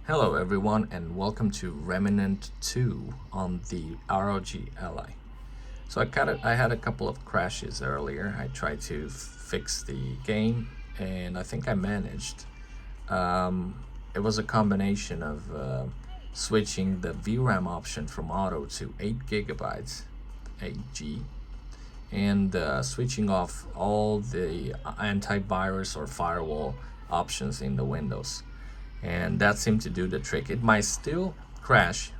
Hello everyone and welcome to Remnant 2 on the ROG Ally. So I had a couple of crashes earlier. I tried to fix the game and I think I managed. It was a combination of switching the VRAM option from auto to 8 gigabytes, 8G, and switching off all the antivirus or firewall options in the Windows. And that seemed to do the trick. It might still crash,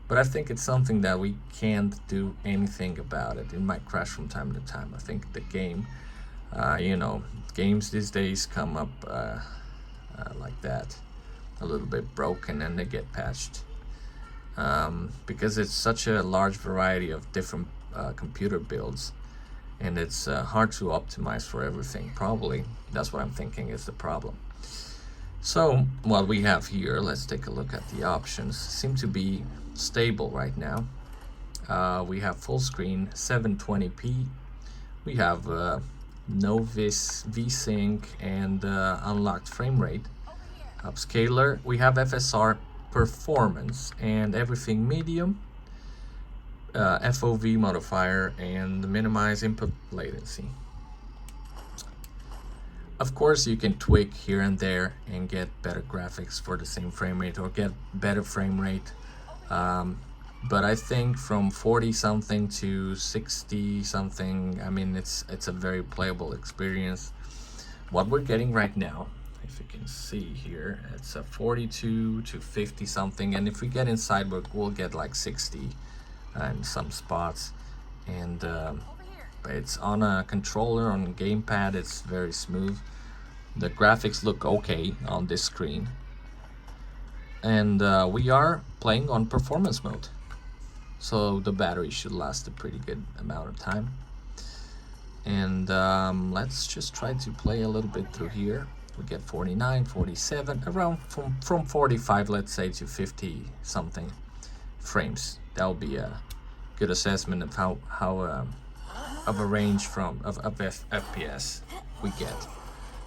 but I think it's something that we can't do anything about it. It might crash from time to time. I think the game, games these days come up like that, a little bit broken, and they get patched. Because it's such a large variety of different computer builds, and it's hard to optimize for everything. Probably that's what I'm thinking is the problem. So what we have here, let's take a look at the options. Seem to be stable right now. We have full screen 720p. We have no VSync and unlocked frame rate. Upscaler, we have FSR performance and everything medium. FOV modifier and minimize input latency. Of course, you can tweak here and there and get better graphics for the same frame rate or get better frame rate. But I think from 40 something to 60 something, I mean, it's a very playable experience. What we're getting right now, if you can see here, it's a 42 to 50 something, and if we get inside, we'll get like 60 in some spots. And but it's on a controller, on a gamepad, it's very smooth. The graphics look okay on this screen, and we are playing on performance mode, so the battery should last a pretty good amount of time. And let's just try to play a little bit through here. We get 49, 47, around from 45, let's say, to 50 something frames. That will be a good assessment of how of a range of FPS we get.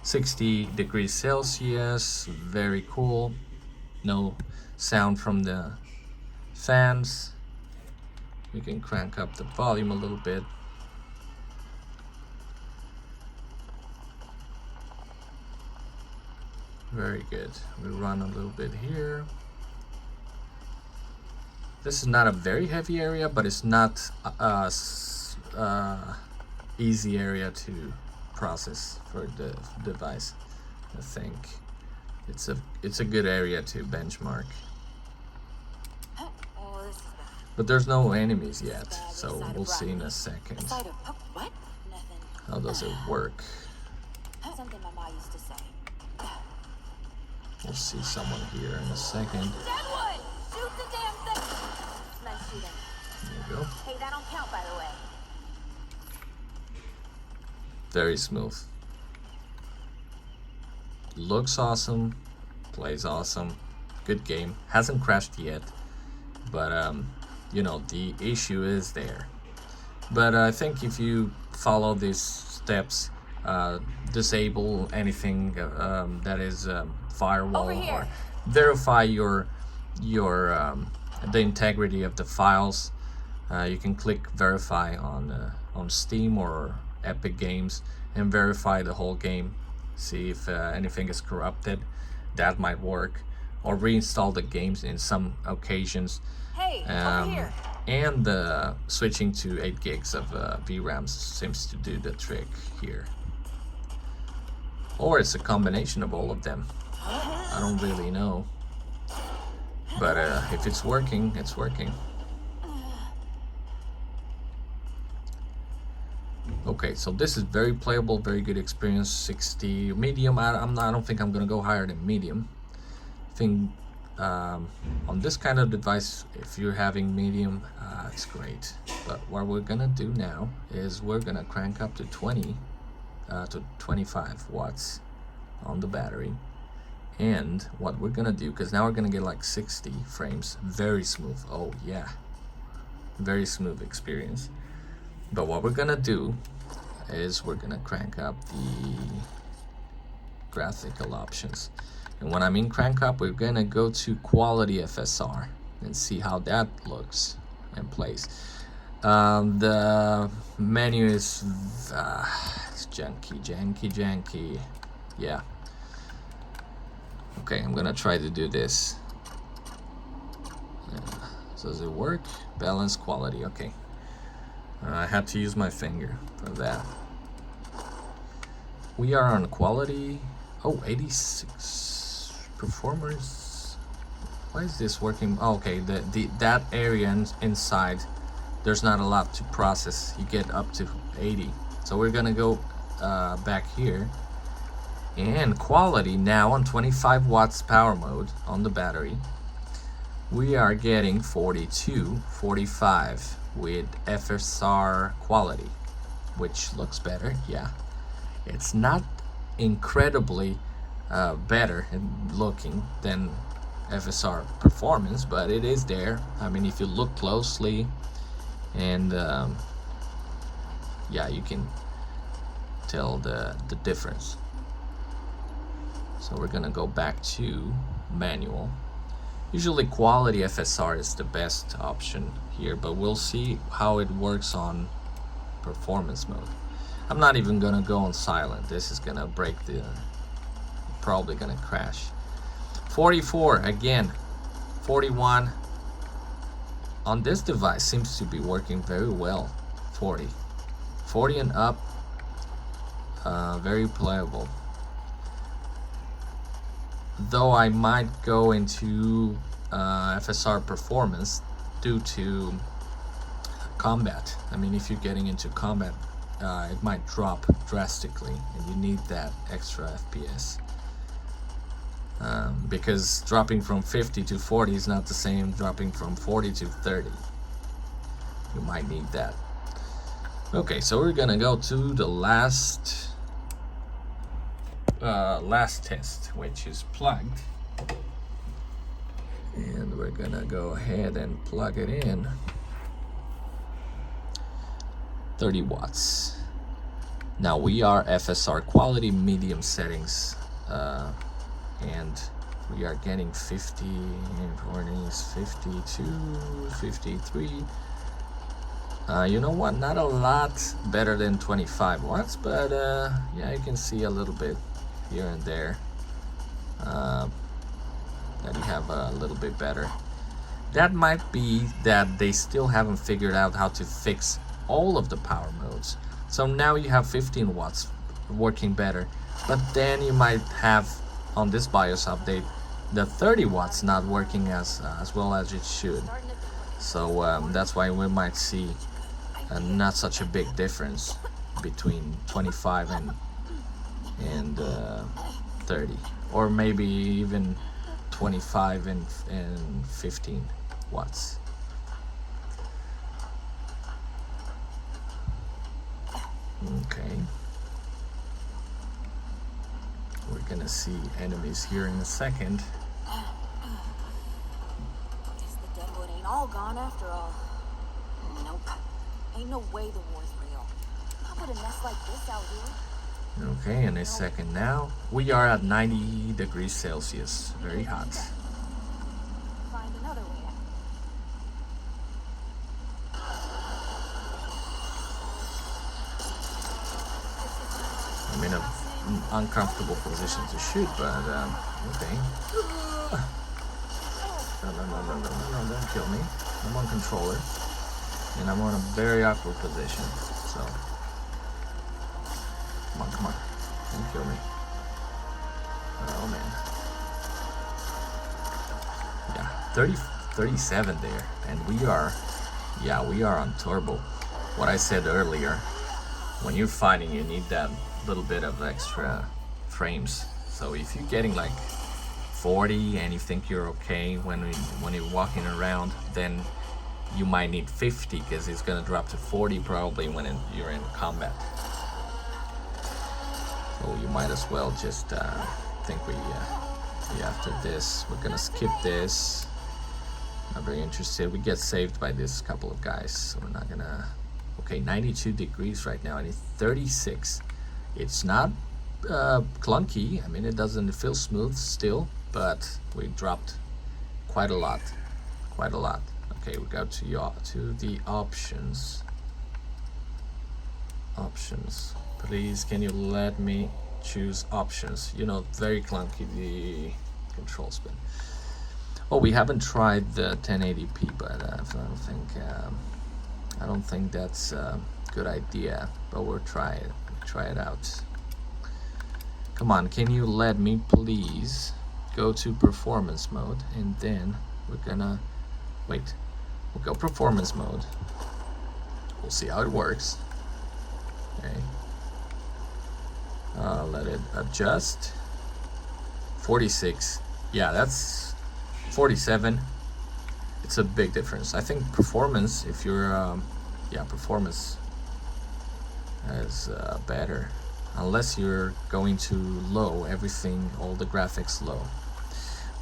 60 degrees Celsius, very cool. No sound from the fans. We can crank up the volume a little bit. Very good. We run a little bit here. This is not a very heavy area, but it's not easy area to process for the device. I think it's a good area to benchmark. But there's no enemies yet, so we'll see in a second. How does it work? We'll see someone here in a second. There you go. Hey, that don't count, by the way. Very smooth. Looks awesome. Plays awesome. Good game. Hasn't crashed yet, but the issue is there. But I think if you follow these steps, disable anything that is firewall, or verify the integrity of the files. You can click verify on Steam or Epic Games and verify the whole game. See if anything is corrupted. That might work. Or reinstall the games in some occasions. Hey, over here. And switching to 8 gigs of VRAM seems to do the trick here. Or it's a combination of all of them. I don't really know. But if it's working, it's working. Okay, so this is very playable, very good experience. 60 medium. I don't think I'm gonna go higher than medium. I think on this kind of device, if you're having medium, it's great. But what we're gonna do now is we're gonna crank up to 20 to 25 watts on the battery. And what we're gonna do, because now we're gonna get like 60 frames, very smooth. Oh yeah, very smooth experience. But what we're gonna do is we're gonna crank up the graphical options, And when I mean crank up, we're gonna go to quality FSR and see how that looks and plays. The menu is it's janky. Yeah. Okay, I'm gonna try to do this. Does it work? Balance quality. Okay. I had to use my finger for that. We are on quality. Oh, 86 performers. Why is this working? Oh, okay, that area inside, there's not a lot to process. You get up to 80. So we're gonna go back here. And quality now on 25 watts power mode on the battery. We are getting 42, 45 with FSR quality, which looks better. Yeah, it's not incredibly better in looking than FSR performance, but it is there. I mean, if you look closely, and yeah, you can tell the difference. So we're gonna go back to manual. Usually quality FSR is the best option here, but we'll see how it works on performance mode. I'm not even gonna go on silent. This is gonna break probably gonna crash. 44 again, 41 on this device seems to be working very well. 40 and up, very playable. Though I might go into FSR performance due to combat. I mean, if you're getting into combat, it might drop drastically, and you need that extra FPS. Because dropping from 50 to 40 is not the same dropping from 40 to 30. You might need that. Okay, so we're gonna go to the last test, which is plugged, and we're gonna go ahead and plug it in. 30 watts. Now we are FSR quality medium settings, and we are getting 50, 52, 53. You know what, not a lot better than 25 watts, but yeah, you can see a little bit here and there that you have a little bit better. That might be that they still haven't figured out how to fix all of the power modes. So now you have 15 watts working better, but then you might have on this BIOS update the 30 watts not working as well as it should. So that's why we might see not such a big difference between 25 and 30, or maybe even 25 and 15 watts. Okay, we're gonna see enemies here in a second. Guess the deadwood ain't all gone after all. Nope, ain't no way the war's real. How would a nest like this out here? Okay, in a second now. We are at 90 degrees Celsius, very hot. Find another way out. I'm in an uncomfortable position to shoot, but okay. No, don't kill me. I'm on controller, and I'm on a very awkward position, so come on, don't kill me. Oh man. Yeah, 37 there, and we are on turbo. What I said earlier, when you're fighting, you need that little bit of extra frames. So if you're getting like 40 and you think you're okay when you're walking around, then you might need 50, because it's gonna drop to 40 probably when you're in combat. So you might as well just think after this we're gonna skip this. Not very interested. We get saved by this couple of guys, so we're not gonna. Okay, 92 degrees right now, and it's 36. It's not clunky. I mean, it doesn't feel smooth still, but we dropped quite a lot. Okay, we go to the options. Please, can you let me choose options? You know, very clunky, the control spin. Oh, we haven't tried the 1080p, but I don't think that's a good idea. But we'll try it out. Come on, can you let me please go to performance mode, and then we're gonna wait. We'll go performance mode. We'll see how it works. Okay. Let it adjust. 46. Yeah, that's 47. It's a big difference. I think performance, if you're performance is better, unless you're going to low everything, all the graphics low.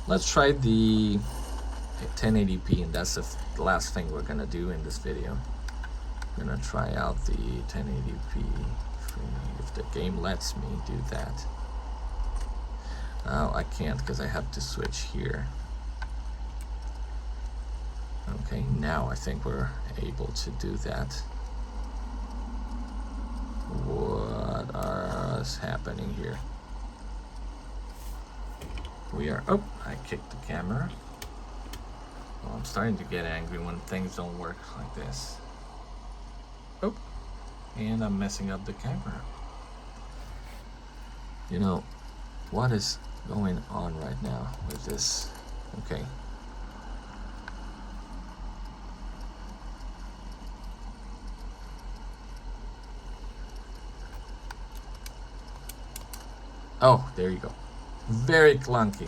Let's try the 1080p, and that's the last thing we're gonna do in this video. I'm gonna try out the 1080p if the game lets me do that. Oh, I can't because I have to switch here. Okay, now I think we're able to do that. What is happening here? We are, oh, I kicked the camera. Well, I'm starting to get angry when things don't work like this. Oh, and I'm messing up the camera. You know, what is going on right now with this? Okay. Oh, there you go. Very clunky.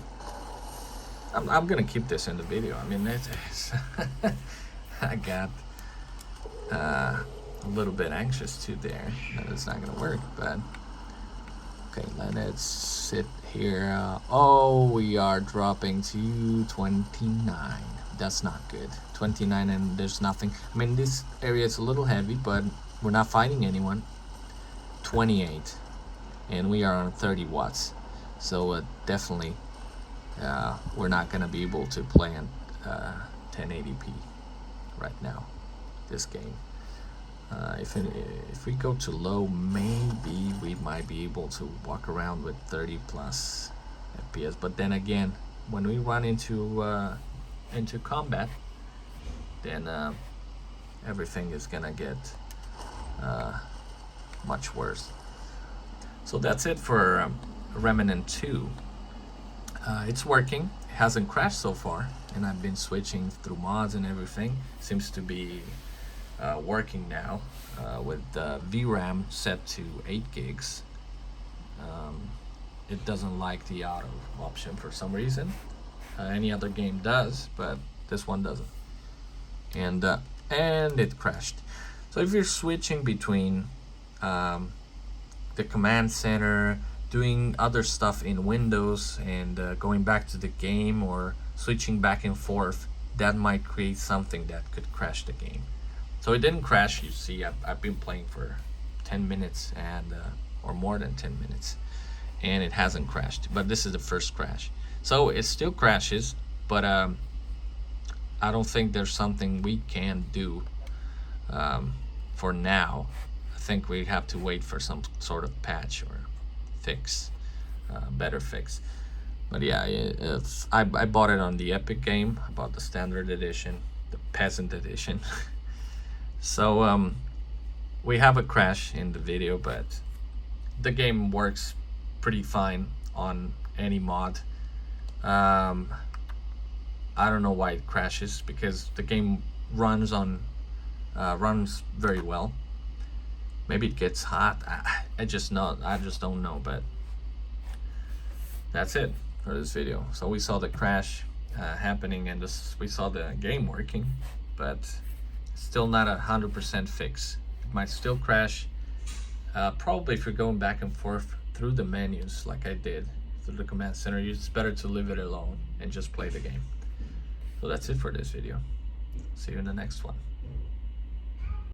I'm gonna keep this in the video. I mean, it's I got a little bit anxious too there that it's not gonna work, but okay, let it sit here. Oh, we are dropping to 29. That's not good. 29 and there's nothing. I mean, this area is a little heavy, but we're not fighting anyone. 28, and we are on 30 watts, so definitely we're not gonna be able to play on 1080p right now, this game. If we go to low, maybe we might be able to walk around with 30 plus FPS. But then again, when we run into combat, then everything is gonna get much worse. So that's it for Remnant 2. It's working. It hasn't crashed so far, and I've been switching through mods and everything. Seems to be working now with the VRAM set to 8 gigs. It doesn't like the auto option for some reason. Any other game does, but this one doesn't. And it crashed. So if you're switching between the command center, doing other stuff in Windows, and going back to the game, or switching back and forth, that might create something that could crash the game. So it didn't crash. You see, I've been playing for 10 minutes and or more than 10 minutes, and it hasn't crashed. But this is the first crash. So it still crashes, but I don't think there's something we can do for now. I think we have to wait for some sort of patch or fix, better fix. But yeah, I bought it on the Epic game. I bought the standard edition, the peasant edition. So we have a crash in the video, but the game works pretty fine on any mod. I don't know why it crashes, because the game runs very well. Maybe it gets hot. I just don't know. But that's it for this video. So we saw the crash happening, and we saw the game working, but still not 100% fix. It might still crash. Probably if you're going back and forth through the menus like I did through the command center, it's better to leave it alone and just play the game. So that's it for this video. See you in the next one.